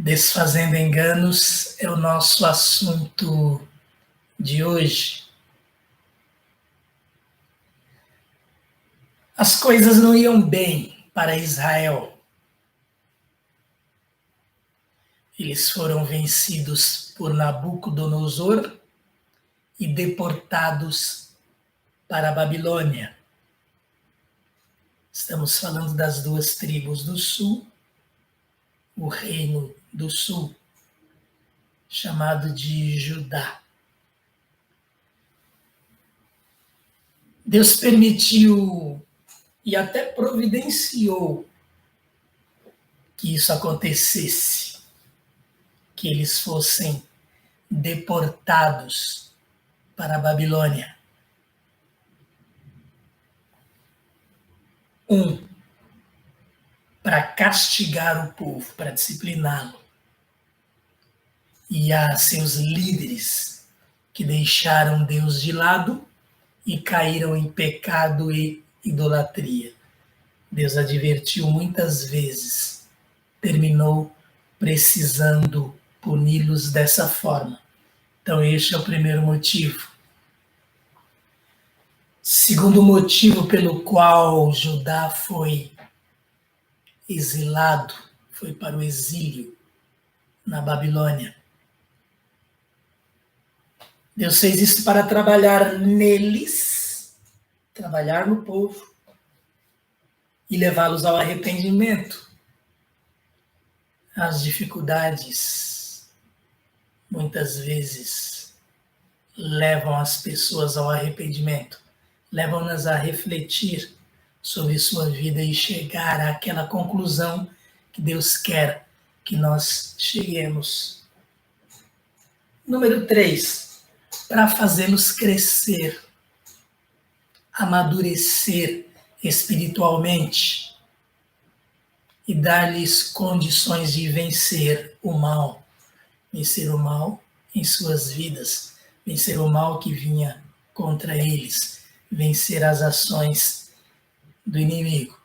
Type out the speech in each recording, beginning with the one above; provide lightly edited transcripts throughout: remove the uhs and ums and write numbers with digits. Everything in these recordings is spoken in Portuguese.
Desfazendo enganos é o nosso assunto de hoje. As coisas não iam bem para Israel. Eles foram vencidos por Nabucodonosor e deportados para a Babilônia. Estamos falando das duas tribos do sul, o reino do sul, chamado de Judá. Deus permitiu e até providenciou que isso acontecesse, que eles fossem deportados para a Babilônia. Para castigar o povo, para discipliná-lo. E a seus líderes que deixaram Deus de lado e caíram em pecado e idolatria. Deus advertiu muitas vezes, terminou precisando puni-los dessa forma. Então este é o primeiro motivo. Segundo motivo pelo qual Judá foi exilado, foi para o exílio na Babilônia. Deus fez isso para trabalhar neles, trabalhar no povo e levá-los ao arrependimento. As dificuldades, muitas vezes, levam as pessoas ao arrependimento, levam-nas a refletir sobre sua vida e chegar àquela conclusão que Deus quer que nós cheguemos. Número 3, para fazê-los crescer, amadurecer espiritualmente e dar-lhes condições de vencer o mal em suas vidas, vencer o mal que vinha contra eles, vencer as ações do inimigo.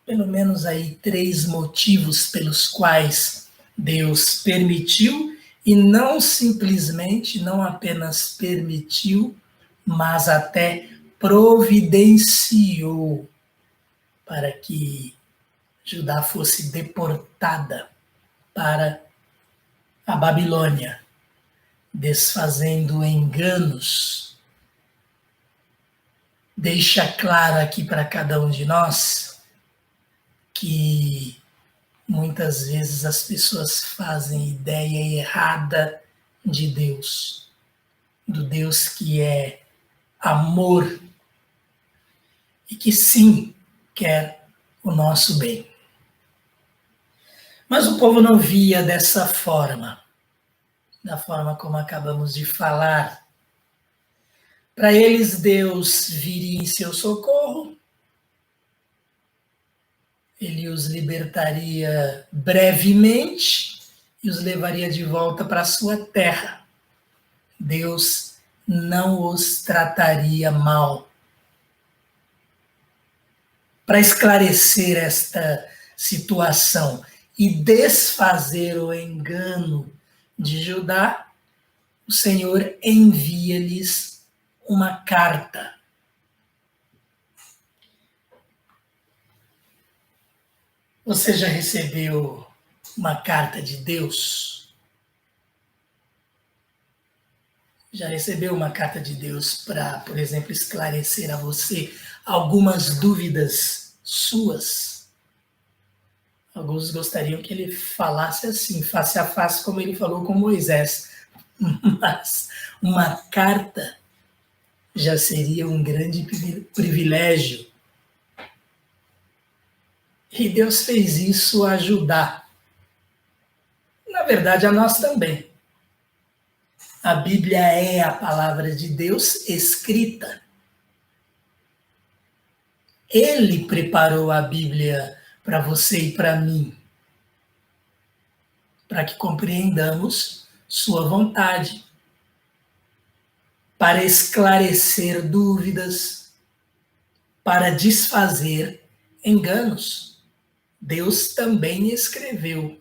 Pelo menos aí 3 motivos pelos quais Deus permitiu e não simplesmente, não apenas permitiu, mas até providenciou para que Judá fosse deportada para a Babilônia, desfazendo enganos. Deixa claro aqui para cada um de nós que muitas vezes as pessoas fazem ideia errada de Deus, do Deus que é amor e que sim quer o nosso bem. Mas o povo não via dessa forma, da forma como acabamos de falar. Para eles, Deus viria em seu socorro, ele os libertaria brevemente e os levaria de volta para a sua terra. Deus não os trataria mal. Para esclarecer esta situação e desfazer o engano de Judá, o Senhor envia-lhes uma carta. Você já recebeu uma carta de Deus? Já recebeu uma carta de Deus para, por exemplo, esclarecer a você algumas dúvidas suas? Alguns gostariam que ele falasse assim, face a face, como ele falou com Moisés. Mas uma carta já seria um grande privilégio. E Deus fez isso a Judá. Na verdade, a nós também. A Bíblia é a palavra de Deus escrita. Ele preparou a Bíblia para você e para mim, para que compreendamos sua vontade, para esclarecer dúvidas, para desfazer enganos. Deus também escreveu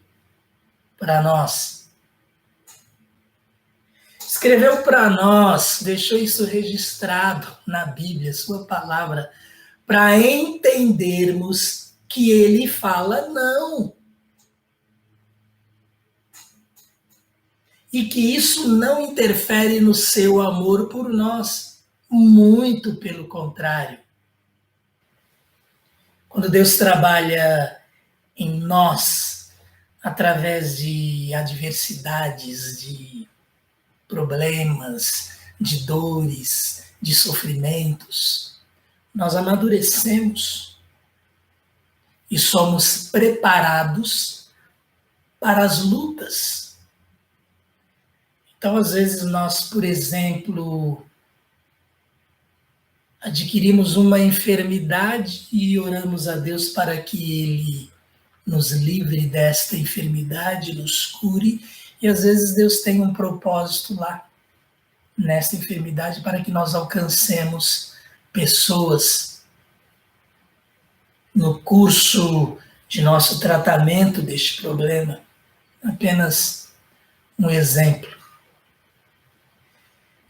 para nós. Escreveu para nós, deixou isso registrado na Bíblia, sua palavra, para entendermos que ele fala não. E que isso não interfere no seu amor por nós. Muito pelo contrário. Quando Deus trabalha em nós, através de adversidades, de problemas, de dores, de sofrimentos, nós amadurecemos e somos preparados para as lutas. Então, às vezes, nós, por exemplo, adquirimos uma enfermidade e oramos a Deus para que Ele nos livre desta enfermidade, nos cure, e às vezes Deus tem um propósito lá, nesta enfermidade, para que nós alcancemos pessoas no curso de nosso tratamento deste problema. Apenas um exemplo.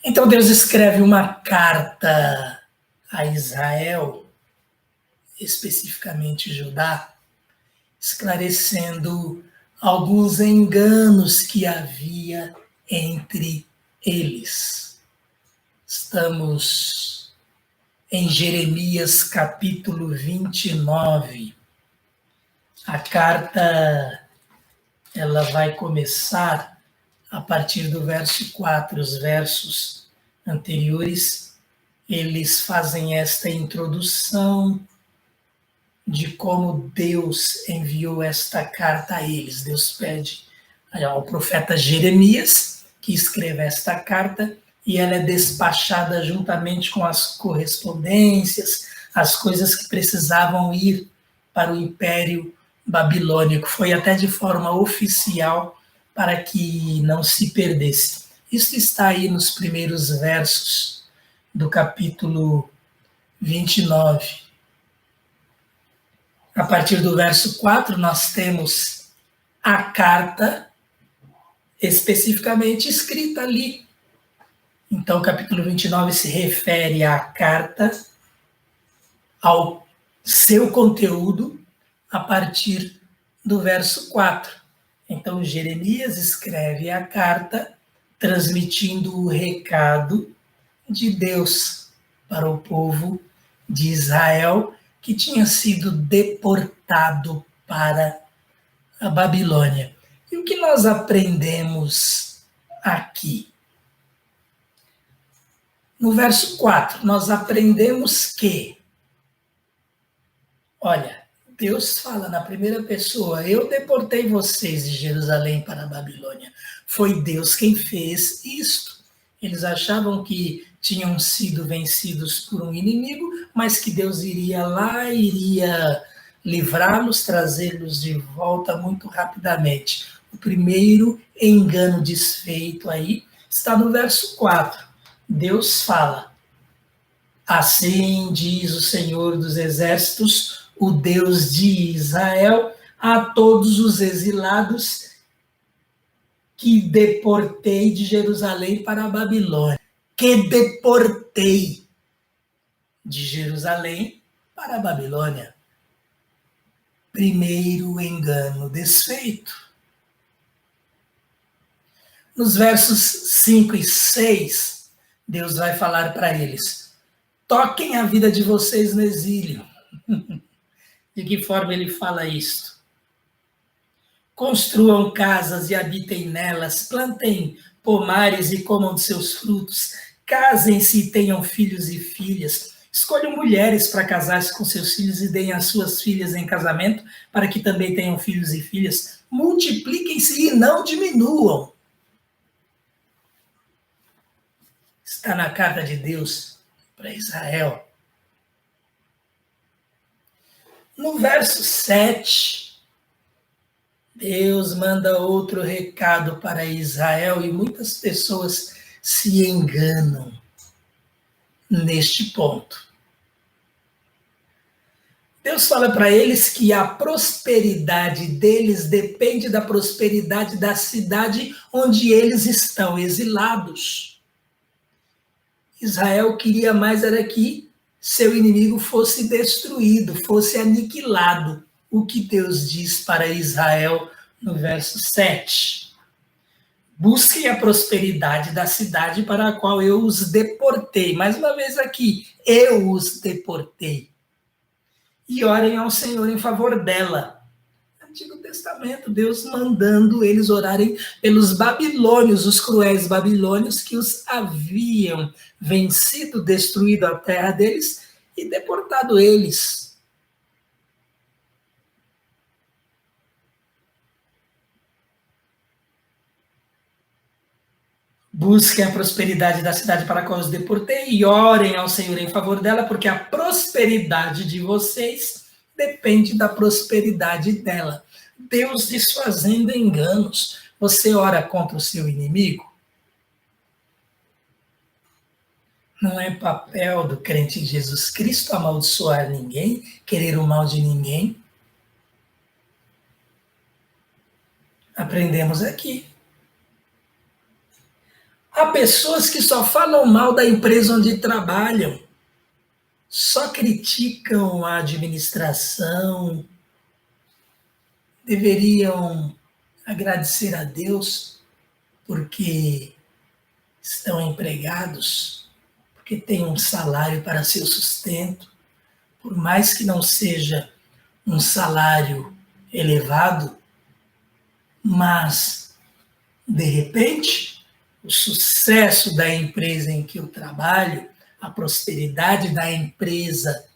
Então Deus escreve uma carta a Israel, especificamente Judá, esclarecendo alguns enganos que havia entre eles. Estamos em Jeremias capítulo 29. A carta ela vai começar a partir do verso 4. Os versos anteriores, eles fazem esta introdução de como Deus enviou esta carta a eles. Deus pede ao profeta Jeremias que escreva esta carta e ela é despachada juntamente com as correspondências, as coisas que precisavam ir para o Império Babilônico. Foi até de forma oficial para que não se perdesse. Isso está aí nos primeiros versos do capítulo 29. A partir do verso 4, nós temos a carta especificamente escrita ali. Então, o capítulo 29 se refere à carta, ao seu conteúdo, a partir do verso 4. Então, Jeremias escreve a carta, transmitindo o recado de Deus para o povo de Israel, que tinha sido deportado para a Babilônia. E o que nós aprendemos aqui? No verso 4, nós aprendemos que, olha, Deus fala na primeira pessoa, eu deportei vocês de Jerusalém para a Babilônia. Foi Deus quem fez isto. Eles achavam que tinham sido vencidos por um inimigo, mas que Deus iria lá, iria livrá-los, trazê-los de volta muito rapidamente. O primeiro engano desfeito aí está no verso 4. Deus fala, assim diz o Senhor dos Exércitos, o Deus de Israel, a todos os exilados que deportei de Jerusalém para a Babilônia. Que deportei de Jerusalém para a Babilônia. Primeiro engano desfeito. Nos versos 5 e 6, Deus vai falar para eles, toquem a vida de vocês no exílio. De que forma ele fala isto? Construam casas e habitem nelas, plantem pomares e comam de seus frutos, casem-se e tenham filhos e filhas, escolham mulheres para casar-se com seus filhos e deem as suas filhas em casamento, para que também tenham filhos e filhas, multipliquem-se e não diminuam. Está na carta de Deus para Israel. No verso 7, Deus manda outro recado para Israel e muitas pessoas se enganam neste ponto. Deus fala para eles que a prosperidade deles depende da prosperidade da cidade onde eles estão exilados. Israel queria mais era que seu inimigo fosse destruído, fosse aniquilado. O que Deus diz para Israel no verso 7? Busquem a prosperidade da cidade para a qual eu os deportei. Mais uma vez aqui, eu os deportei. E orem ao Senhor em favor dela. Antigo Testamento, Deus mandando eles orarem pelos babilônios, os cruéis babilônios que os haviam vencido, destruído a terra deles e deportado eles. Busquem a prosperidade da cidade para a qual os deportei e orem ao Senhor em favor dela, porque a prosperidade de vocês depende da prosperidade dela. Deus desfazendo enganos. Você ora contra o seu inimigo? Não é papel do crente em Jesus Cristo amaldiçoar ninguém, querer o mal de ninguém. Aprendemos aqui. Há pessoas que só falam mal da empresa onde trabalham, só criticam a administração, deveriam agradecer a Deus porque estão empregados, porque têm um salário para seu sustento, por mais que não seja um salário elevado, mas, de repente, o sucesso da empresa em que eu trabalho, a prosperidade da empresa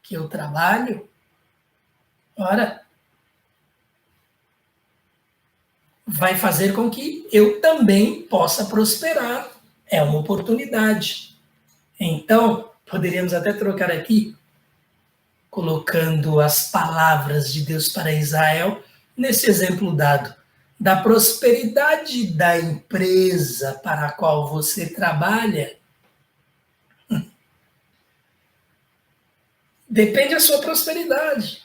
que eu trabalho, ora, vai fazer com que eu também possa prosperar. É uma oportunidade. Então, poderíamos até trocar aqui, colocando as palavras de Deus para Israel, nesse exemplo dado, da prosperidade da empresa para a qual você trabalha, depende da sua prosperidade.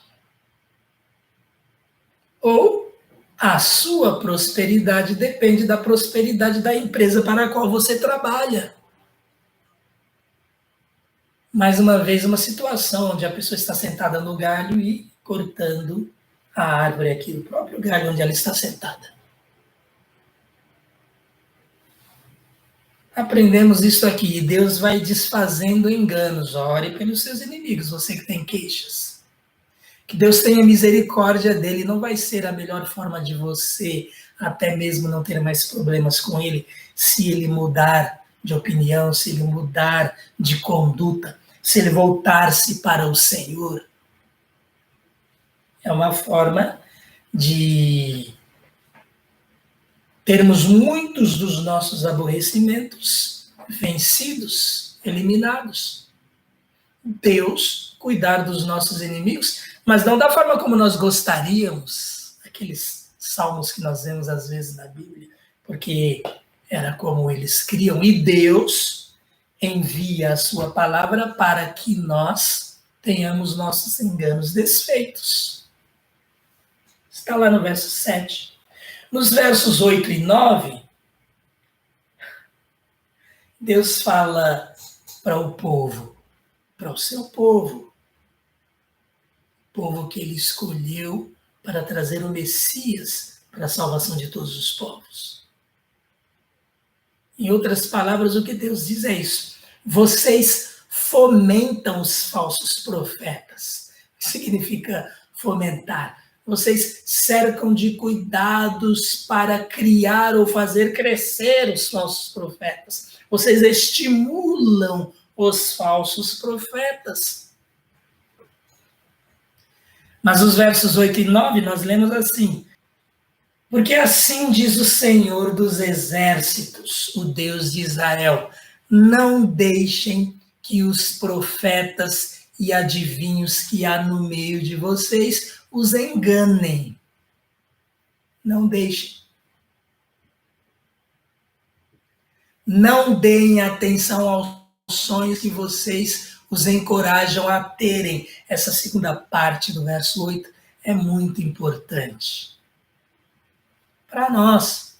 Ou a sua prosperidade depende da prosperidade da empresa para a qual você trabalha. Mais uma vez, uma situação onde a pessoa está sentada no galho e cortando a árvore aqui, o próprio galho onde ela está sentada. Aprendemos isso aqui, e Deus vai desfazendo enganos. Ore pelos seus inimigos, você que tem queixas. Que Deus tenha misericórdia dele, não vai ser a melhor forma de você até mesmo não ter mais problemas com ele, se ele mudar de opinião, se ele mudar de conduta, se ele voltar-se para o Senhor. É uma forma de termos muitos dos nossos aborrecimentos vencidos, eliminados. Deus cuidar dos nossos inimigos, mas não da forma como nós gostaríamos, aqueles salmos que nós vemos às vezes na Bíblia, porque era como eles criam, e Deus envia a sua palavra para que nós tenhamos nossos enganos desfeitos. Está lá no verso 7. Nos versos 8 e 9, Deus fala para o povo, para o seu povo que ele escolheu para trazer o Messias para a salvação de todos os povos. Em outras palavras, o que Deus diz é isso: vocês fomentam os falsos profetas. O que significa fomentar? Vocês cercam de cuidados para criar ou fazer crescer os falsos profetas. Vocês estimulam os falsos profetas. Mas os versos 8 e 9 nós lemos assim: porque assim diz o Senhor dos exércitos, o Deus de Israel, não deixem que os profetas e adivinhos que há no meio de vocês os enganem. Não deixem. Não deem atenção aos sonhos que vocês os encorajam a terem. Essa segunda parte do verso 8 é muito importante para nós.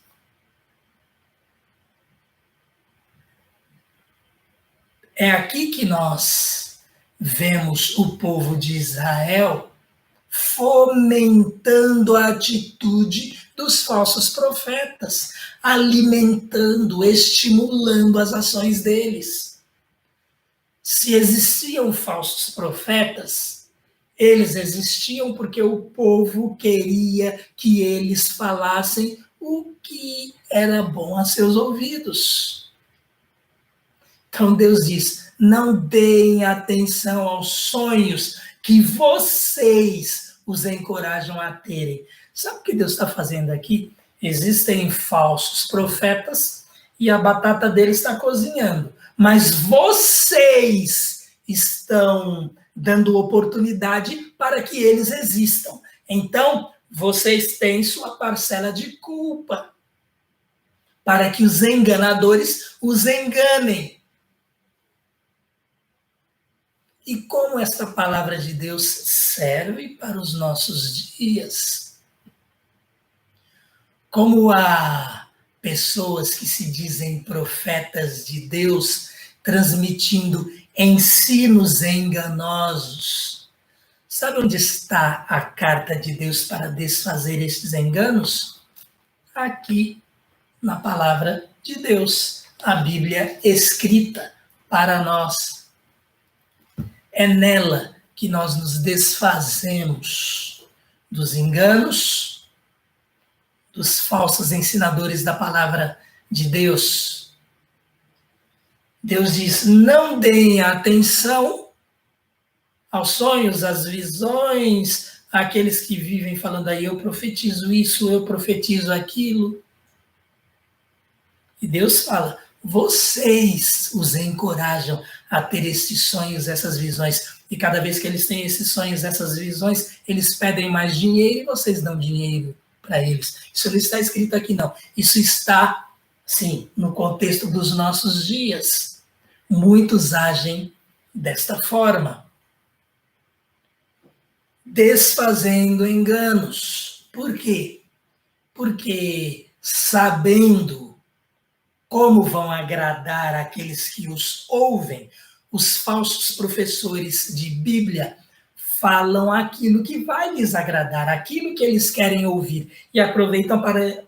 É aqui que nós vemos o povo de Israel fomentando a atitude dos falsos profetas, alimentando, estimulando as ações deles. Se existiam falsos profetas, eles existiam porque o povo queria que eles falassem o que era bom a seus ouvidos. Então Deus diz: não deem atenção aos sonhos que vocês os encorajam a terem. Sabe o que Deus está fazendo aqui? Existem falsos profetas e a batata deles está cozinhando. Mas vocês estão dando oportunidade para que eles existam. Então, vocês têm sua parcela de culpa para que os enganadores os enganem. E como essa palavra de Deus serve para os nossos dias? Como há pessoas que se dizem profetas de Deus, transmitindo ensinos enganosos. Sabe onde está a carta de Deus para desfazer estes enganos? Aqui, na palavra de Deus, a Bíblia escrita para nós. É nela que nós nos desfazemos dos enganos, dos falsos ensinadores da palavra de Deus. Deus diz: não deem atenção aos sonhos, às visões, àqueles que vivem falando aí, eu profetizo isso, eu profetizo aquilo. E Deus fala: vocês os encorajam a ter esses sonhos, essas visões. E cada vez que eles têm esses sonhos, essas visões, eles pedem mais dinheiro e vocês dão dinheiro para eles. Isso não está escrito aqui, não. Isso está, sim, no contexto dos nossos dias. Muitos agem desta forma, desfazendo enganos. Por quê? Porque sabendo como vão agradar aqueles que os ouvem, os falsos professores de Bíblia falam aquilo que vai lhes agradar, aquilo que eles querem ouvir, e aproveitam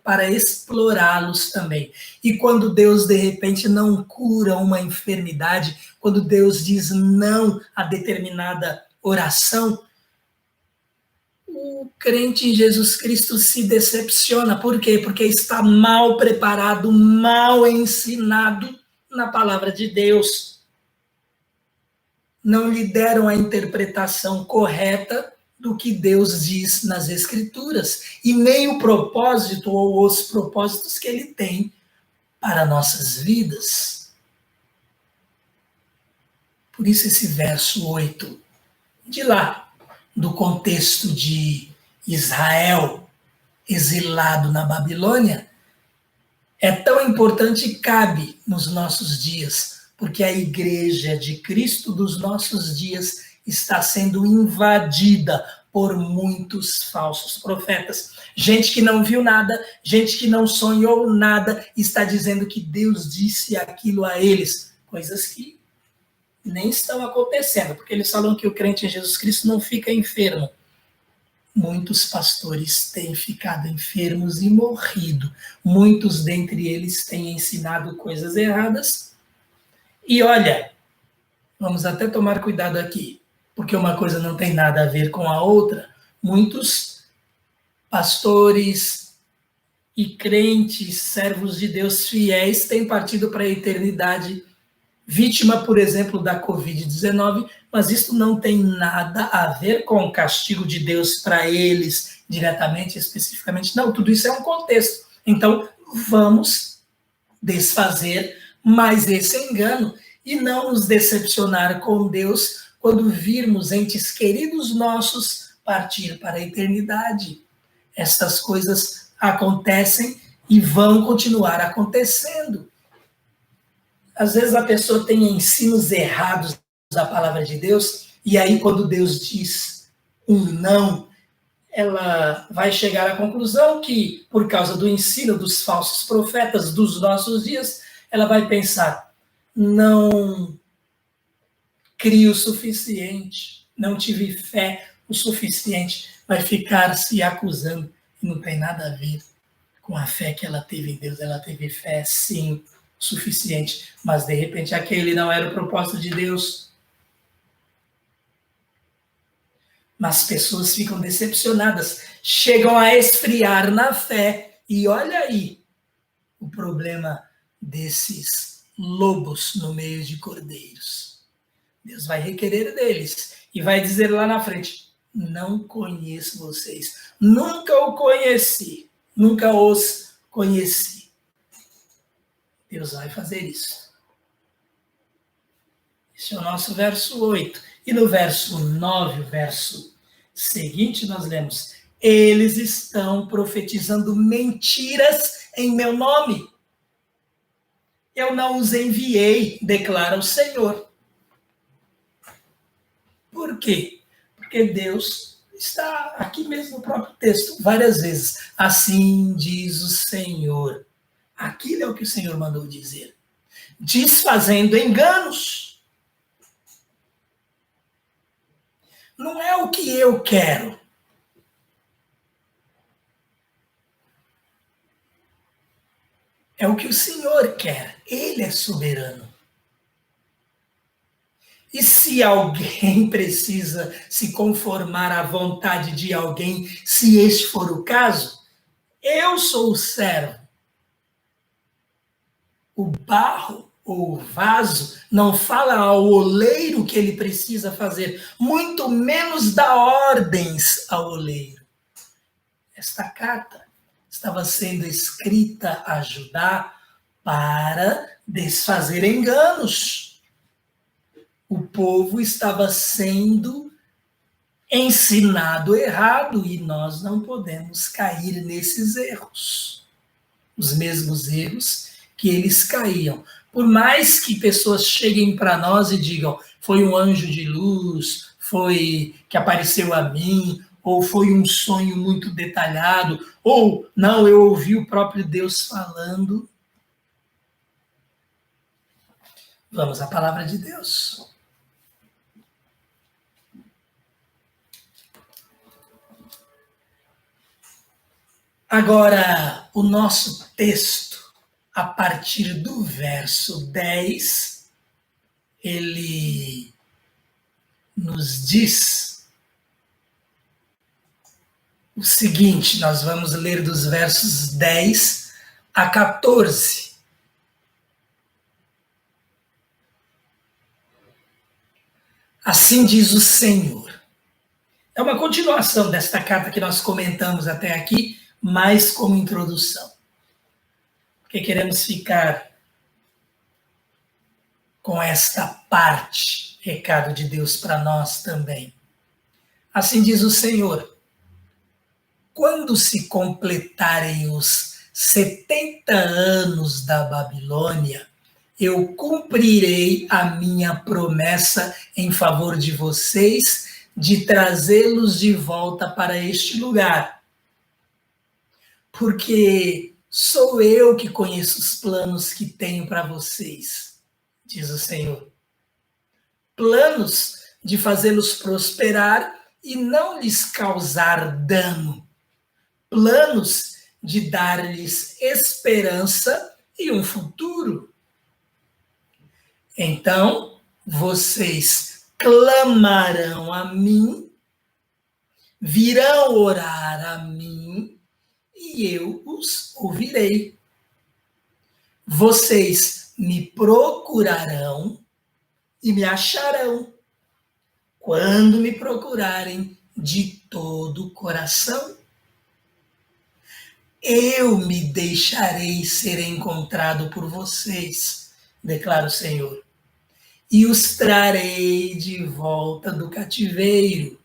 para explorá-los também. E quando Deus, de repente, não cura uma enfermidade, quando Deus diz não a determinada oração, o crente em Jesus Cristo se decepciona. Por quê? Porque está mal preparado, mal ensinado na palavra de Deus. Não lhe deram a interpretação correta do que Deus diz nas Escrituras, e nem o propósito ou os propósitos que ele tem para nossas vidas. Por isso esse verso 8, de lá, do contexto de Israel exilado na Babilônia, é tão importante e cabe nos nossos dias, porque a igreja de Cristo dos nossos dias está sendo invadida por muitos falsos profetas. Gente que não viu nada, gente que não sonhou nada, está dizendo que Deus disse aquilo a eles, coisas que nem estão acontecendo, porque eles falam que o crente em Jesus Cristo não fica enfermo. Muitos pastores têm ficado enfermos e morrido. Muitos dentre eles têm ensinado coisas erradas. E olha, vamos até tomar cuidado aqui, porque uma coisa não tem nada a ver com a outra. Muitos pastores e crentes, servos de Deus fiéis, têm partido para a eternidade, vítima, por exemplo, da Covid-19, mas isso não tem nada a ver com o castigo de Deus para eles, diretamente, especificamente. Não, tudo isso é um contexto. Então, vamos desfazer mais esse engano e não nos decepcionar com Deus quando virmos entes queridos nossos partir para a eternidade. Estas coisas acontecem e vão continuar acontecendo. Às vezes a pessoa tem ensinos errados a palavra de Deus, e aí quando Deus diz um não, ela vai chegar à conclusão que, por causa do ensino dos falsos profetas dos nossos dias, ela vai pensar, não crio o suficiente, não tive fé o suficiente, vai ficar se acusando, e não tem nada a ver com a fé que ela teve em Deus. Ela teve fé, sim, o suficiente, mas de repente aquele não era o propósito de Deus. Mas pessoas ficam decepcionadas, chegam a esfriar na fé, e olha aí o problema desses lobos no meio de cordeiros. Deus vai requerer deles e vai dizer lá na frente, não conheço vocês, nunca o conheci, nunca os conheci. Deus vai fazer isso. Esse é o nosso verso 8. E no verso 9, o verso seguinte, nós lemos, eles estão profetizando mentiras em meu nome. Eu não os enviei, declara o Senhor. Por quê? Porque Deus está aqui mesmo no próprio texto, várias vezes. Assim diz o Senhor. Aquilo é o que o Senhor mandou dizer. Desfazendo enganos. Não é o que eu quero. É o que o Senhor quer. Ele é soberano. E se alguém precisa se conformar à vontade de alguém, se este for o caso, eu sou o servo. O barro ou o vaso não fala ao oleiro que ele precisa fazer, muito menos dá ordens ao oleiro. Esta carta estava sendo escrita a Judá para desfazer enganos. O povo estava sendo ensinado errado e nós não podemos cair nesses erros. Os mesmos erros que eles caíam. Por mais que pessoas cheguem para nós e digam, foi um anjo de luz, foi que apareceu a mim, ou foi um sonho muito detalhado, ou não, eu ouvi o próprio Deus falando. Vamos à palavra de Deus. Agora, o nosso texto, a partir do verso 10, ele nos diz o seguinte, nós vamos ler dos versos 10 a 14. Assim diz o Senhor. É uma continuação desta carta que nós comentamos até aqui, mas como introdução. Porque queremos ficar com esta parte, recado de Deus para nós também. Assim diz o Senhor. Quando se completarem os 70 anos da Babilônia, eu cumprirei a minha promessa em favor de vocês de trazê-los de volta para este lugar. Porque sou eu que conheço os planos que tenho para vocês, diz o Senhor. Planos de fazê-los prosperar e não lhes causar dano. Planos de dar-lhes esperança e um futuro. Então, vocês clamarão a mim, virão orar a mim, e eu os ouvirei. Vocês me procurarão e me acharão, quando me procurarem de todo o coração. Eu me deixarei ser encontrado por vocês, declara o Senhor, e os trarei de volta do cativeiro.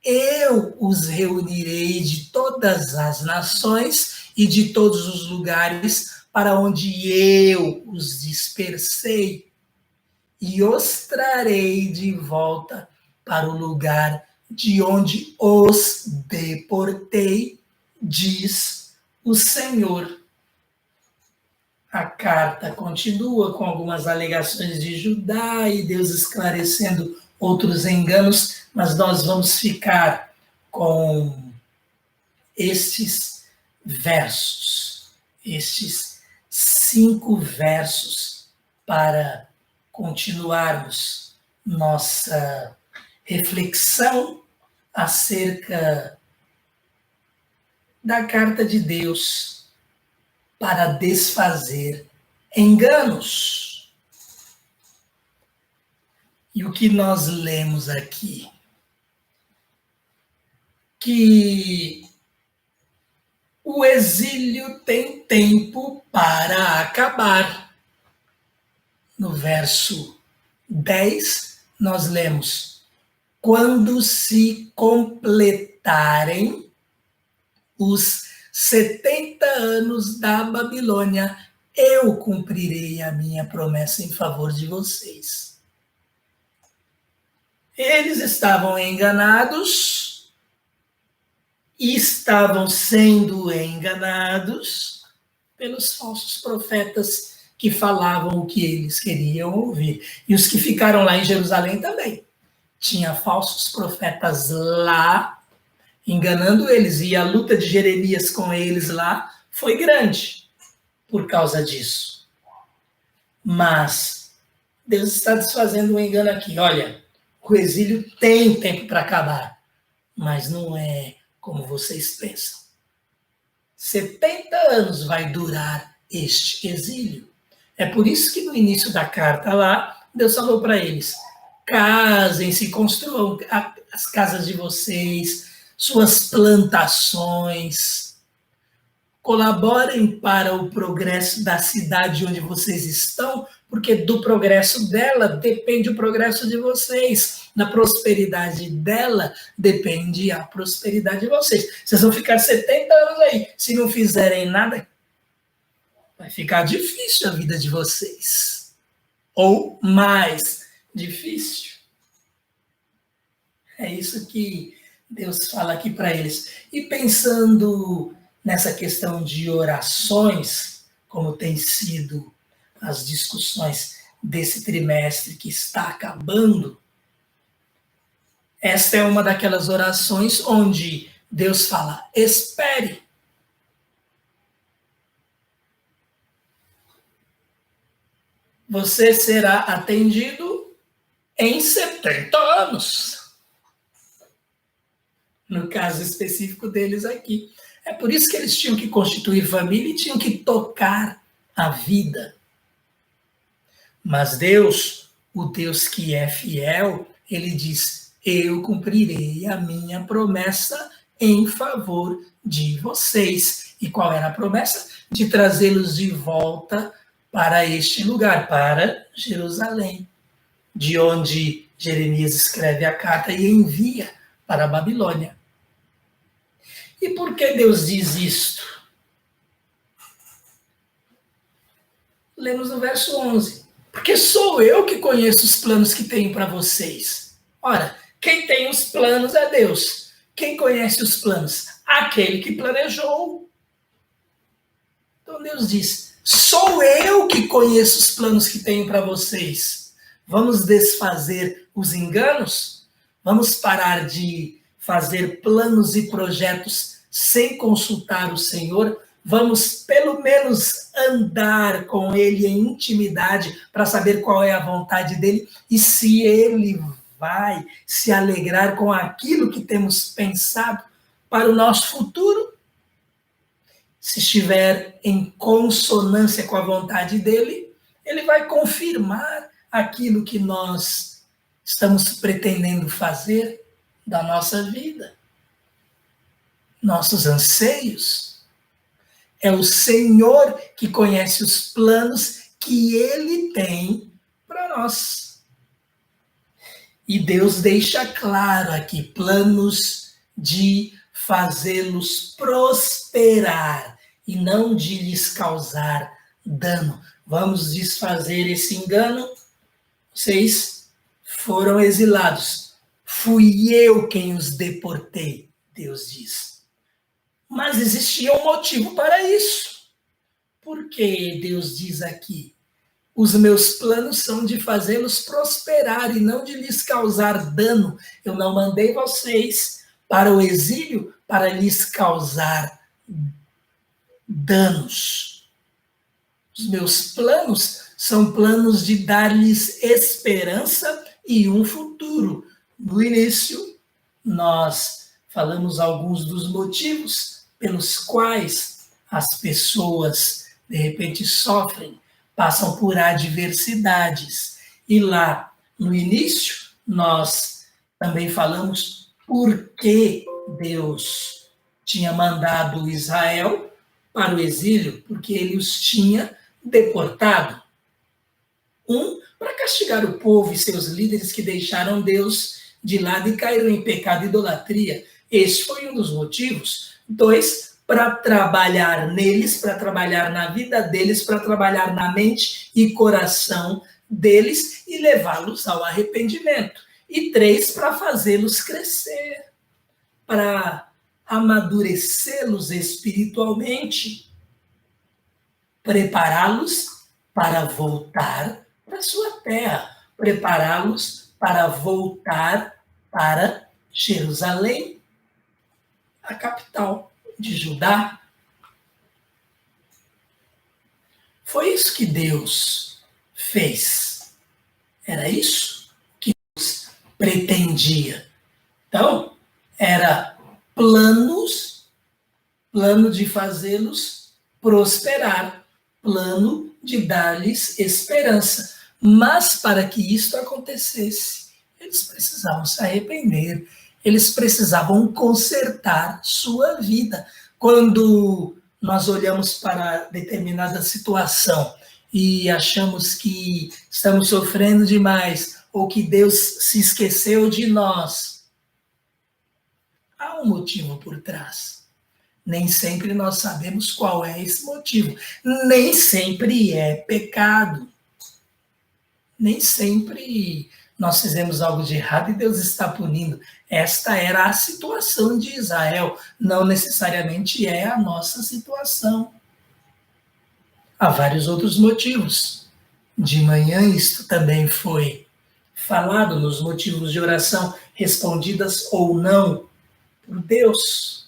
Eu os reunirei de todas as nações e de todos os lugares para onde eu os dispersei, e os trarei de volta para o lugar de onde os deportei, diz o Senhor. A carta continua com algumas alegações de Judá e Deus esclarecendo outros enganos, mas nós vamos ficar com estes versos, estes 5 versos, para continuarmos nossa reflexão acerca da carta de Deus para desfazer enganos. E o que nós lemos aqui? Que o exílio tem tempo para acabar. No verso 10, nós lemos: quando se completarem os 70 anos da Babilônia, eu cumprirei a minha promessa em favor de vocês. Eles estavam enganados e estavam sendo enganados pelos falsos profetas que falavam o que eles queriam ouvir. E os que ficaram lá em Jerusalém também. Tinha falsos profetas lá, enganando eles, e a luta de Jeremias com eles lá foi grande por causa disso. Mas Deus está desfazendo um engano aqui. Olha, o exílio tem tempo para acabar, mas não é como vocês pensam. 70 anos vai durar este exílio. É por isso que no início da carta lá, Deus falou para eles: casem-se, construam as casas de vocês, suas plantações, colaborem para o progresso da cidade onde vocês estão, porque do progresso dela depende o progresso de vocês. Da prosperidade dela depende a prosperidade de vocês. Vocês vão ficar 70 anos aí. Se não fizerem nada, vai ficar difícil a vida de vocês. Ou mais difícil. É isso que Deus fala aqui para eles. E pensando nessa questão de orações, como tem sido as discussões desse trimestre que está acabando, esta é uma daquelas orações onde Deus fala: espere. Você será atendido em 70 anos. No caso específico deles aqui. É por isso que eles tinham que constituir família e tinham que tocar a vida. Mas Deus, o Deus que é fiel, ele diz: eu cumprirei a minha promessa em favor de vocês. E qual era a promessa? De trazê-los de volta para este lugar, para Jerusalém, de onde Jeremias escreve a carta e envia para a Babilônia. E por que Deus diz isto? Lemos no verso 11. Porque sou eu que conheço os planos que tenho para vocês. Ora, quem tem os planos é Deus. Quem conhece os planos? Aquele que planejou. Então Deus diz: sou eu que conheço os planos que tenho para vocês. Vamos desfazer os enganos? Vamos parar de fazer planos e projetos sem consultar o Senhor? Vamos pelo menos andar com Ele em intimidade para saber qual é a vontade dEle e se Ele vai se alegrar com aquilo que temos pensado para o nosso futuro? Se estiver em consonância com a vontade dEle, Ele vai confirmar aquilo que nós estamos pretendendo fazer da nossa vida, nossos anseios. É o Senhor que conhece os planos que Ele tem para nós. E Deus deixa claro aqui: planos de fazê-los prosperar e não de lhes causar dano. Vamos desfazer esse engano? Vocês foram exilados. Fui eu quem os deportei, Deus diz. Mas existia um motivo para isso. Por que Deus diz aqui? Os meus planos são de fazê-los prosperar e não de lhes causar dano. Eu não mandei vocês para o exílio para lhes causar danos. Os meus planos são planos de dar-lhes esperança e um futuro. No início, nós falamos alguns dos motivos pelos quais as pessoas, de repente, sofrem, passam por adversidades. E lá, no início, nós também falamos por que Deus tinha mandado Israel para o exílio, porque ele os tinha deportado. Para castigar o povo e seus líderes que deixaram Deus de lado e caíram em pecado e idolatria. Esse foi um dos motivos. 2, para trabalhar neles, para trabalhar na vida deles, para trabalhar na mente e coração deles e levá-los ao arrependimento. E 3, para fazê-los crescer, para amadurecê-los espiritualmente, prepará-los para voltar para a sua terra, prepará-los para voltar para Jerusalém, a capital de Judá. Foi isso que Deus fez. Era isso que Deus pretendia. Então, era plano de fazê-los prosperar, plano de dar-lhes esperança. Mas para que isto acontecesse, eles precisavam se arrepender, eles precisavam consertar sua vida. Quando nós olhamos para determinada situação e achamos que estamos sofrendo demais ou que Deus se esqueceu de nós, há um motivo por trás. Nem sempre nós sabemos qual é esse motivo. Nem sempre é pecado. Nem sempre nós fizemos algo de errado e Deus está punindo. Esta era a situação de Israel, não necessariamente é a nossa situação. Há vários outros motivos. De manhã isto também foi falado nos motivos de oração, respondidas ou não por Deus.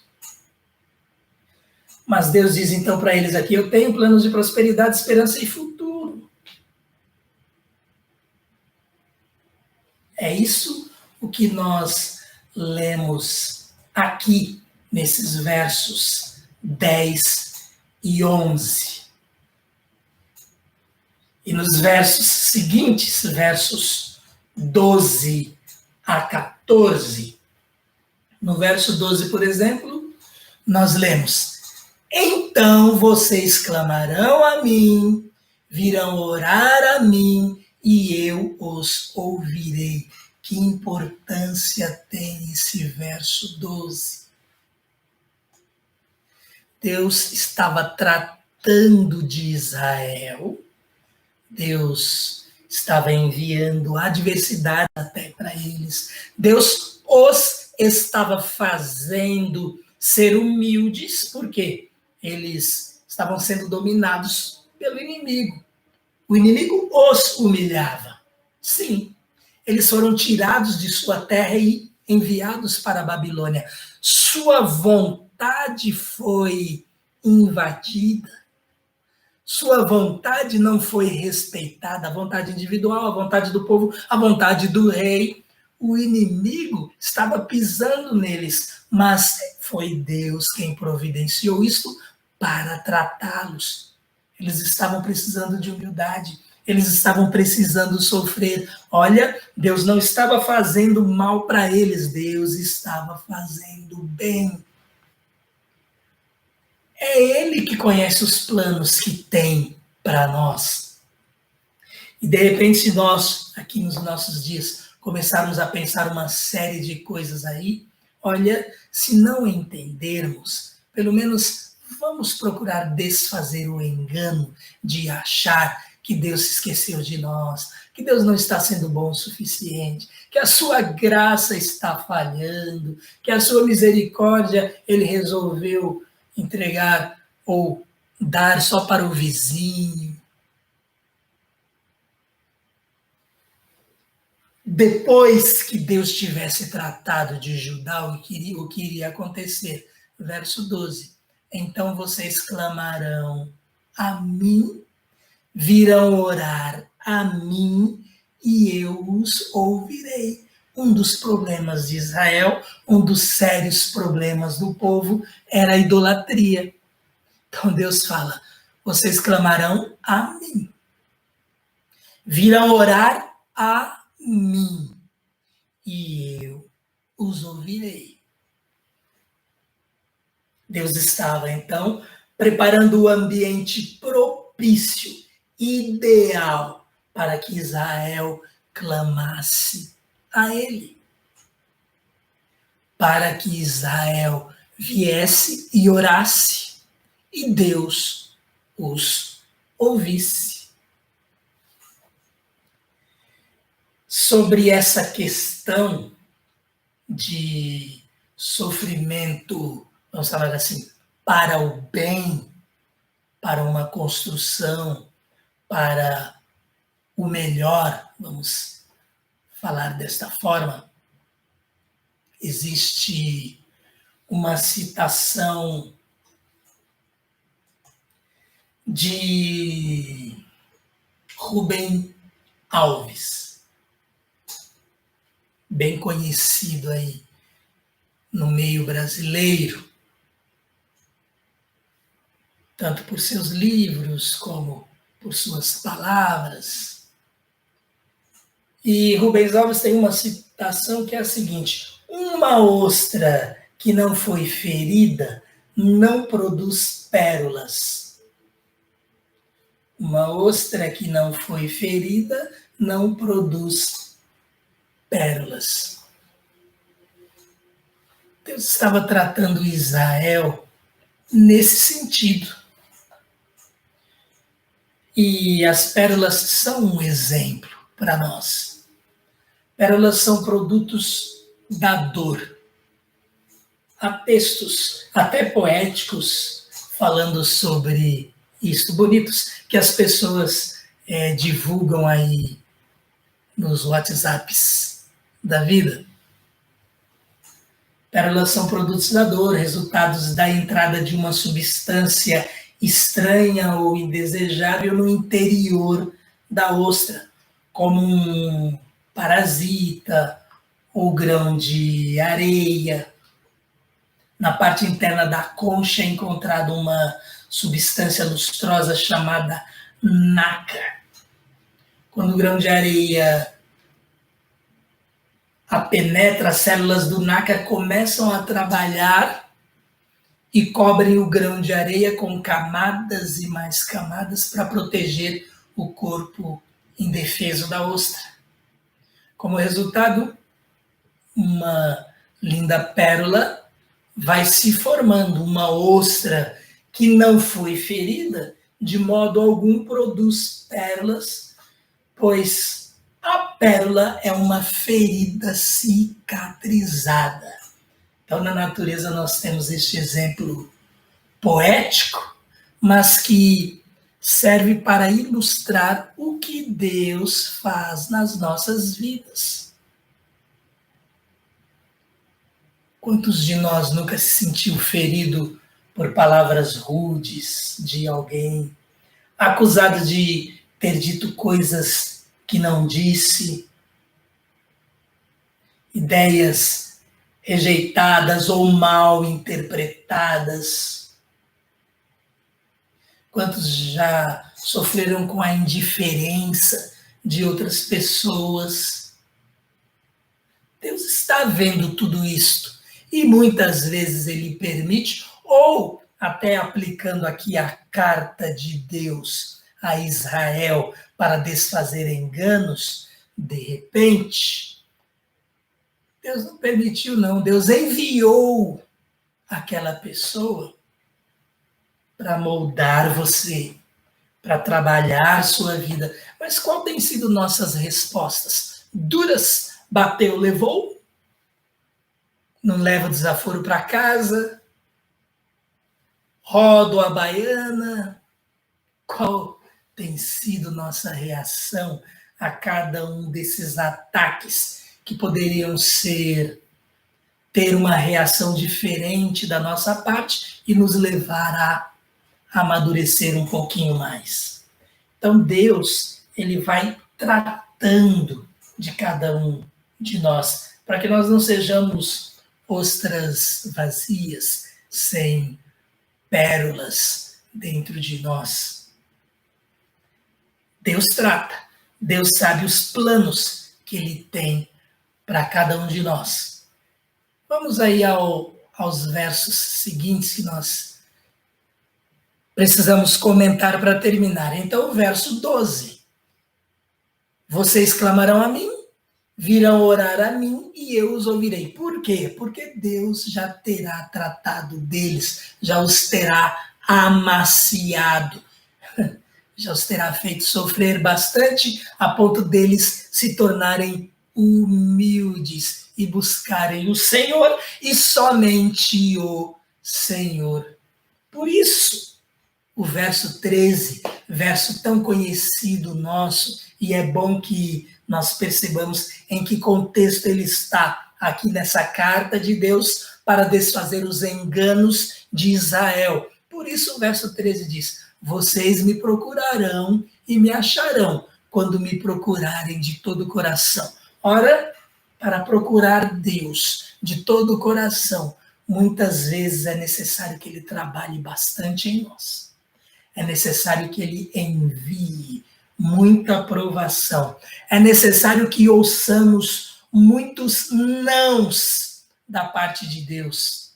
Mas Deus diz então para eles aqui, eu tenho planos de prosperidade, esperança e futuro. É isso o que nós lemos aqui, nesses versos 10 e 11. E nos versos seguintes, versos 12 a 14, no verso 12, por exemplo, nós lemos: então vocês clamarão a mim, virão orar a mim, e eu os ouvirei. Que importância tem esse verso 12? Deus estava tratando de Israel, Deus estava enviando adversidade até para eles, Deus os estava fazendo ser humildes, porque eles estavam sendo dominados pelo inimigo. O inimigo os humilhava. Sim, eles foram tirados de sua terra e enviados para a Babilônia. Sua vontade foi invadida. Sua vontade não foi respeitada. A vontade individual, a vontade do povo, a vontade do rei. O inimigo estava pisando neles, mas foi Deus quem providenciou isto para tratá-los. Eles estavam precisando de humildade, eles estavam precisando sofrer. Olha, Deus não estava fazendo mal para eles, Deus estava fazendo bem. É Ele que conhece os planos que tem para nós. E de repente, se nós, aqui nos nossos dias, começarmos a pensar uma série de coisas aí, olha, se não entendermos, pelo menos vamos procurar desfazer o engano de achar que Deus se esqueceu de nós, que Deus não está sendo bom o suficiente, que a sua graça está falhando, que a sua misericórdia ele resolveu entregar ou dar só para o vizinho. Depois que Deus tivesse tratado de Judá, o que iria acontecer? Verso 12. Então vocês clamarão a mim, virão orar a mim e eu os ouvirei. Um dos problemas de Israel, um dos sérios problemas do povo era a idolatria. Então Deus fala, vocês clamarão a mim, virão orar a mim e eu os ouvirei. Deus estava, então, preparando o ambiente propício, ideal, para que Israel clamasse a ele. Para que Israel viesse e orasse, e Deus os ouvisse. Sobre essa questão de sofrimento, vamos falar assim, para o bem, para uma construção, para o melhor, vamos falar desta forma, existe uma citação de Rubem Alves, bem conhecido aí no meio brasileiro, tanto por seus livros como por suas palavras. E Rubens Alves tem uma citação que é a seguinte: uma ostra que não foi ferida não produz pérolas. Uma ostra que não foi ferida não produz pérolas. Deus estava tratando Israel nesse sentido. E as pérolas são um exemplo para nós. Pérolas são produtos da dor. Há textos até poéticos falando sobre isto, bonitos, que as pessoas divulgam aí nos WhatsApps da vida. Pérolas são produtos da dor, resultados da entrada de uma substância estranha ou indesejável no interior da ostra, como um parasita ou grão de areia. Na parte interna da concha é encontrada uma substância lustrosa chamada nácar. Quando o grão de areia a penetra, as células do nácar começam a trabalhar e cobrem o grão de areia com camadas e mais camadas para proteger o corpo indefeso da ostra. Como resultado, uma linda pérola vai se formando, uma ostra que não foi ferida, de modo algum produz pérolas, pois a pérola é uma ferida cicatrizada. Então, na natureza, nós temos este exemplo poético, mas que serve para ilustrar o que Deus faz nas nossas vidas. Quantos de nós nunca se sentiu ferido por palavras rudes de alguém, acusado de ter dito coisas que não disse, ideias rejeitadas ou mal interpretadas? Quantos já sofreram com a indiferença de outras pessoas? Deus está vendo tudo isto e muitas vezes Ele permite, ou até aplicando aqui a carta de Deus a Israel para desfazer enganos, de repente, Deus não permitiu, não. Deus enviou aquela pessoa para moldar você, para trabalhar sua vida. Mas qual tem sido nossas respostas? Duras, bateu, levou? Não leva o desaforo para casa? Rodo a baiana? Qual tem sido nossa reação a cada um desses ataques que poderiam ter uma reação diferente da nossa parte e nos levar a amadurecer um pouquinho mais? Então Deus, ele vai tratando de cada um de nós, para que nós não sejamos ostras vazias, sem pérolas dentro de nós. Deus trata, Deus sabe os planos que ele tem para cada um de nós. Vamos aí aos versos seguintes que nós precisamos comentar para terminar. Então, o verso 12. Vocês clamarão a mim, virão orar a mim e eu os ouvirei. Por quê? Porque Deus já terá tratado deles, já os terá amaciado, já os terá feito sofrer bastante a ponto deles se tornarem humildes e buscarem o Senhor e somente o Senhor. Por isso, o verso 13, verso tão conhecido nosso, e é bom que nós percebamos em que contexto ele está aqui nessa carta de Deus para desfazer os enganos de Israel. Por isso o verso 13 diz: vocês me procurarão e me acharão quando me procurarem de todo o coração. Ora, para procurar Deus de todo o coração, muitas vezes é necessário que ele trabalhe bastante em nós. É necessário que ele envie muita aprovação. É necessário que ouçamos muitos nãos da parte de Deus.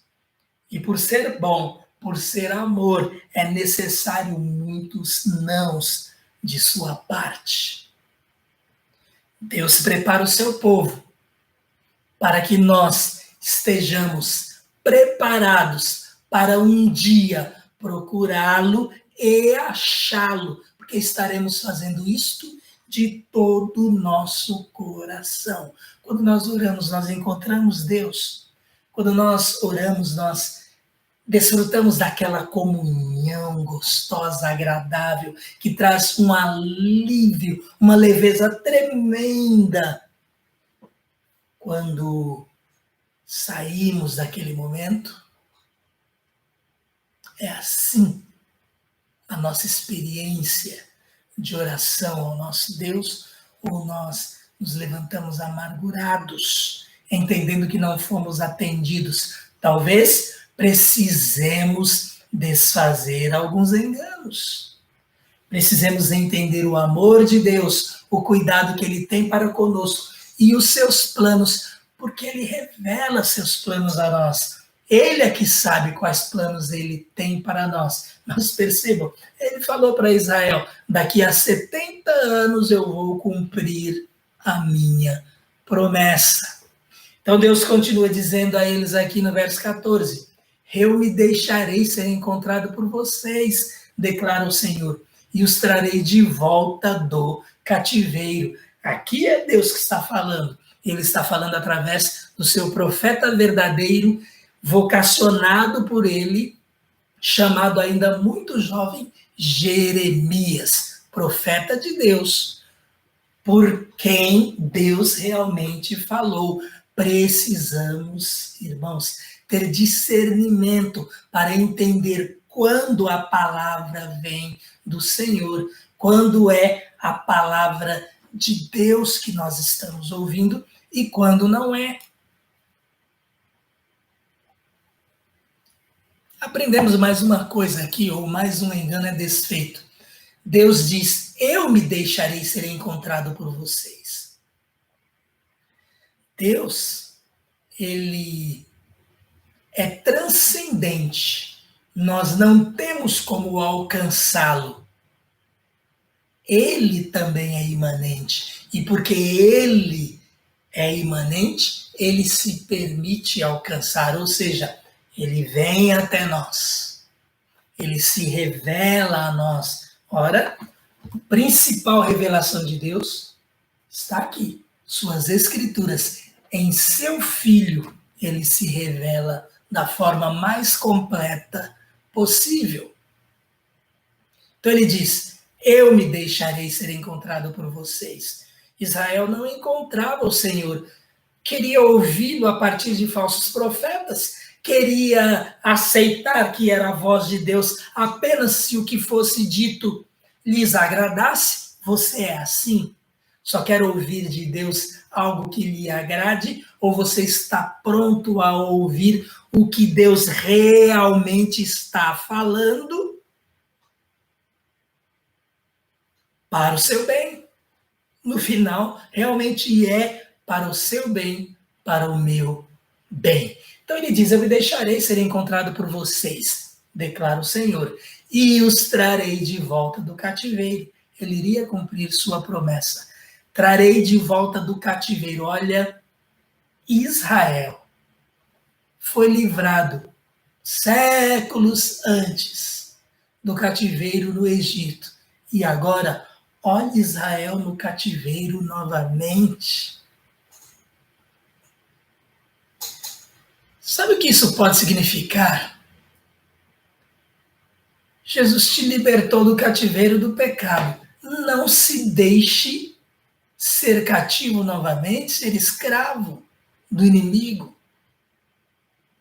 E por ser bom, por ser amor, é necessário muitos nãos de sua parte. Deus prepara o seu povo para que nós estejamos preparados para um dia procurá-lo e achá-lo, porque estaremos fazendo isto de todo o nosso coração. Quando nós oramos, nós encontramos Deus. Quando nós oramos, nós desfrutamos daquela comunhão gostosa, agradável, que traz um alívio, uma leveza tremenda. Quando saímos daquele momento, é assim a nossa experiência de oração ao nosso Deus, ou nós nos levantamos amargurados, entendendo que não fomos atendidos. Talvez precisemos desfazer alguns enganos. Precisemos entender o amor de Deus, o cuidado que ele tem para conosco e os seus planos, porque ele revela seus planos a nós. Ele é que sabe quais planos ele tem para nós. Mas percebam, ele falou para Israel: daqui a 70 anos eu vou cumprir a minha promessa. Então Deus continua dizendo a eles aqui no verso 14: eu me deixarei ser encontrado por vocês, declara o Senhor, e os trarei de volta do cativeiro. Aqui é Deus que está falando. Ele está falando através do seu profeta verdadeiro, vocacionado por ele, chamado ainda muito jovem, Jeremias, profeta de Deus, por quem Deus realmente falou. Precisamos, irmãos, ter discernimento para entender quando a palavra vem do Senhor, quando é a palavra de Deus que nós estamos ouvindo e quando não é. Aprendemos mais uma coisa aqui, ou mais um engano é desfeito. Deus diz: eu me deixarei ser encontrado por vocês. Deus, ele é transcendente. Nós não temos como alcançá-lo. Ele também é imanente. E porque ele é imanente, ele se permite alcançar, ou seja, ele vem até nós. Ele se revela a nós. Ora, a principal revelação de Deus está aqui. Suas escrituras. Em seu Filho, ele se revela da forma mais completa possível. Então ele diz, eu me deixarei ser encontrado por vocês. Israel não encontrava o Senhor, queria ouvi-lo a partir de falsos profetas, queria aceitar que era a voz de Deus apenas se o que fosse dito lhes agradasse. Você é assim? Só quer ouvir de Deus algo que lhe agrade? Ou você está pronto a ouvir o que Deus realmente está falando para o seu bem? No final, realmente é para o seu bem, para o meu bem. Então ele diz, eu me deixarei ser encontrado por vocês, declara o Senhor, e os trarei de volta do cativeiro. Ele iria cumprir sua promessa. Trarei de volta do cativeiro. Olha, Israel foi livrado séculos antes do cativeiro no Egito. E agora, olha Israel no cativeiro novamente. Sabe o que isso pode significar? Jesus te libertou do cativeiro do pecado. Não se deixe ser cativo novamente, ser escravo do inimigo,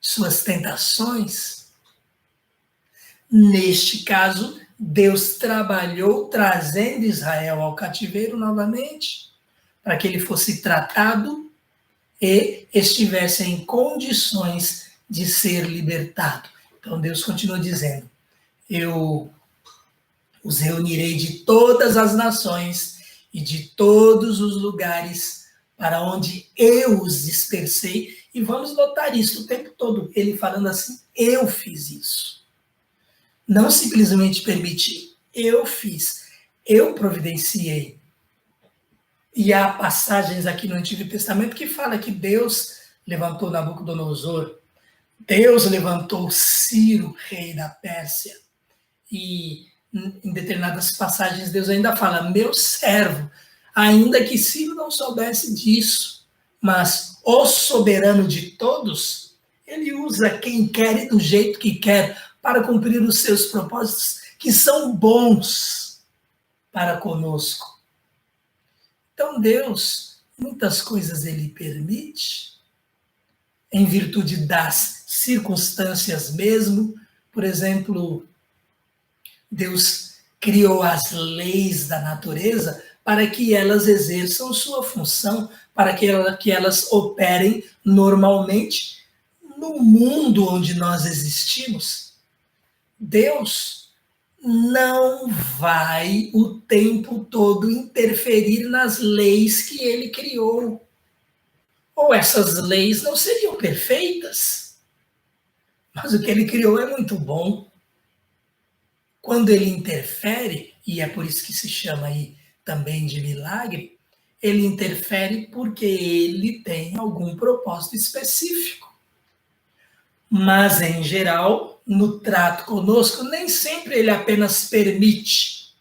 suas tentações. Neste caso, Deus trabalhou trazendo Israel ao cativeiro novamente, para que ele fosse tratado e estivesse em condições de ser libertado. Então Deus continua dizendo, eu os reunirei de todas as nações e de todos os lugares para onde eu os dispersei. E vamos notar isso o tempo todo, ele falando assim, eu fiz isso. Não simplesmente permiti, eu fiz, eu providenciei. E há passagens aqui no Antigo Testamento que fala que Deus levantou Nabucodonosor, Deus levantou Ciro, rei da Pérsia, e em determinadas passagens Deus ainda fala, meu servo, ainda que Ciro não soubesse disso, mas o soberano de todos, ele usa quem quer e do jeito que quer para cumprir os seus propósitos, que são bons para conosco. Então Deus, muitas coisas ele permite, em virtude das circunstâncias mesmo. Por exemplo, Deus criou as leis da natureza para que elas exerçam sua função, para que elas operem normalmente no mundo onde nós existimos. Deus não vai o tempo todo interferir nas leis que ele criou. Ou essas leis não seriam perfeitas, mas o que ele criou é muito bom. Quando ele interfere, e é por isso que se chama aí também de milagre, ele interfere porque ele tem algum propósito específico. Mas, em geral, no trato conosco, nem sempre ele apenas permite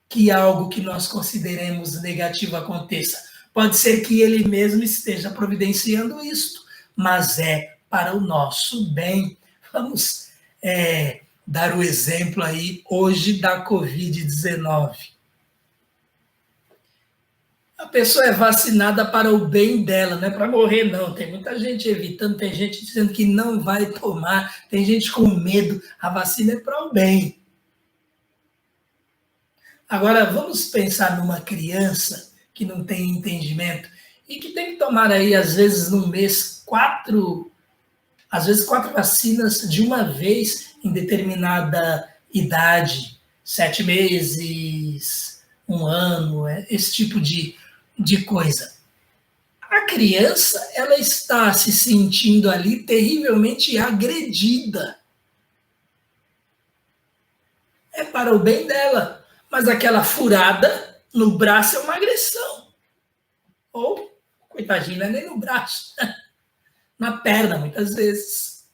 que algo que nós consideremos negativo aconteça. Pode ser que ele mesmo esteja providenciando isto, mas é para o nosso bem. Vamos dar o exemplo aí hoje da Covid-19. A pessoa é vacinada para o bem dela, não é para morrer, não. Tem muita gente evitando, tem gente dizendo que não vai tomar, tem gente com medo. A vacina é para o bem. Agora, vamos pensar numa criança que não tem entendimento e que tem que tomar aí, às vezes, no mês, 4 vacinas de uma vez em determinada idade, 7 meses, 1 ano, esse tipo de coisa. A criança, ela está se sentindo ali terrivelmente agredida. É para o bem dela, mas aquela furada no braço é uma agressão. Ou, coitadinha, não é nem no braço, na perna, muitas vezes.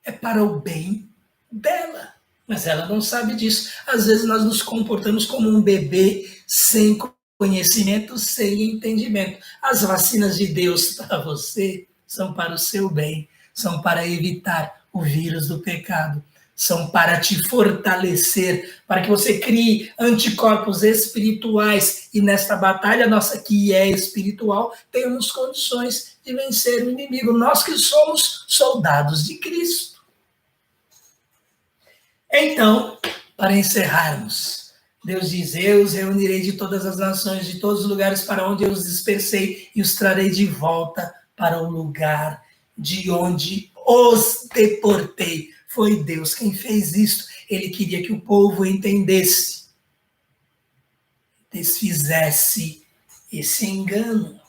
É para o bem dela. Mas ela não sabe disso. Às vezes nós nos comportamos como um bebê sem conhecimento, sem entendimento. As vacinas de Deus para você são para o seu bem, são para evitar o vírus do pecado, são para te fortalecer, para que você crie anticorpos espirituais e nesta batalha nossa que é espiritual, tenhamos condições de vencer o inimigo. Nós que somos soldados de Cristo. Então, para encerrarmos, Deus diz: eu os reunirei de todas as nações, de todos os lugares para onde eu os dispersei, e os trarei de volta para o lugar de onde os deportei. Foi Deus quem fez isso. Ele queria que o povo entendesse, desfizesse esse engano.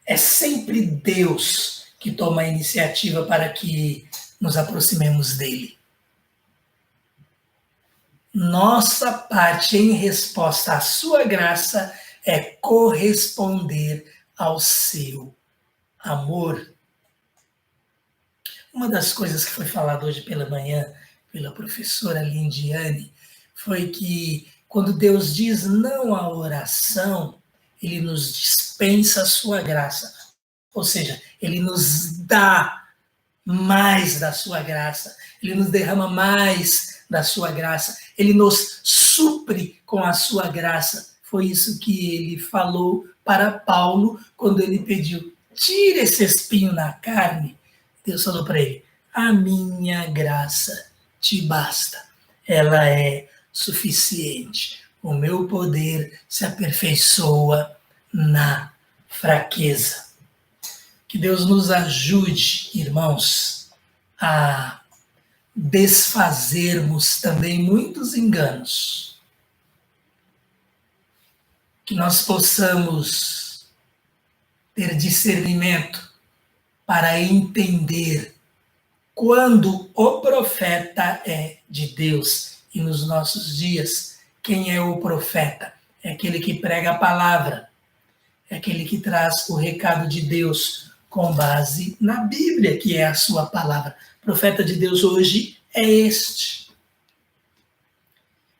É sempre Deus que toma a iniciativa para que nos aproximemos dele. Nossa parte em resposta à sua graça é corresponder ao seu amor. Uma das coisas que foi falada hoje pela manhã pela professora Lindiane foi que quando Deus diz não à oração, ele nos dispensa a sua graça. Ou seja, ele nos dá mais da sua graça, ele nos derrama mais da sua graça, ele nos supre com a sua graça. Foi isso que ele falou para Paulo quando ele pediu: tira esse espinho na carne. Deus falou para ele: a minha graça te basta, ela é suficiente. O meu poder se aperfeiçoa na fraqueza. Que Deus nos ajude, irmãos, a desfazermos também muitos enganos. Que nós possamos ter discernimento para entender quando o profeta é de Deus. E nos nossos dias, quem é o profeta? É aquele que prega a palavra, é aquele que traz o recado de Deus com base na Bíblia, que é a sua palavra. O profeta de Deus hoje é este.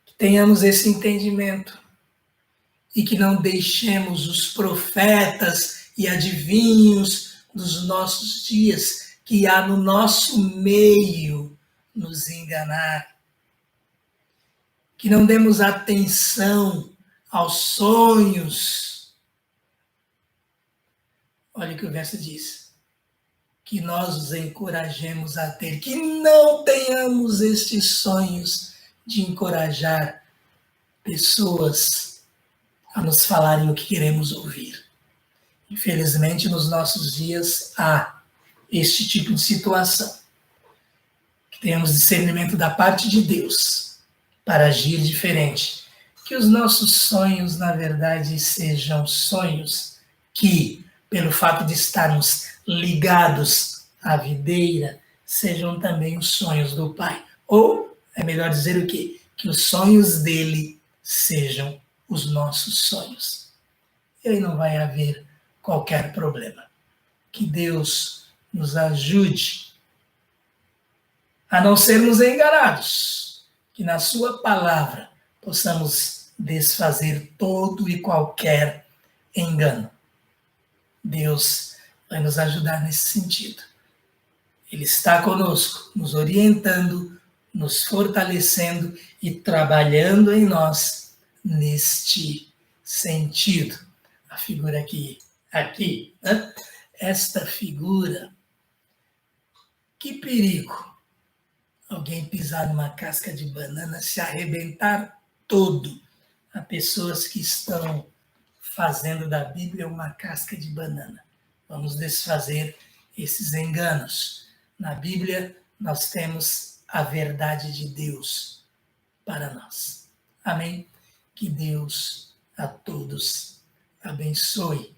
Que tenhamos esse entendimento e que não deixemos os profetas e adivinhos dos nossos dias que há no nosso meio nos enganar. Que não demos atenção aos sonhos. Olha o que o verso diz. Que nós os encorajemos a ter, que não tenhamos estes sonhos de encorajar pessoas a nos falarem o que queremos ouvir. Infelizmente, nos nossos dias, há este tipo de situação. Que tenhamos discernimento da parte de Deus para agir diferente. Que os nossos sonhos, na verdade, sejam sonhos que, pelo fato de estarmos ligados à videira, sejam também os sonhos do Pai. Ou, é melhor dizer o quê? Que os sonhos dele sejam os nossos sonhos. E aí não vai haver qualquer problema. Que Deus nos ajude a não sermos enganados, que na sua palavra possamos desfazer todo e qualquer engano. Deus vai nos ajudar nesse sentido. Ele está conosco, nos orientando, nos fortalecendo e trabalhando em nós neste sentido. A figura aqui, né? Esta figura, que perigo! Alguém pisar numa casca de banana, se arrebentar todo. Há pessoas que estão fazendo da Bíblia uma casca de banana. Vamos desfazer esses enganos. Na Bíblia, nós temos a verdade de Deus para nós. Amém? Que Deus a todos abençoe.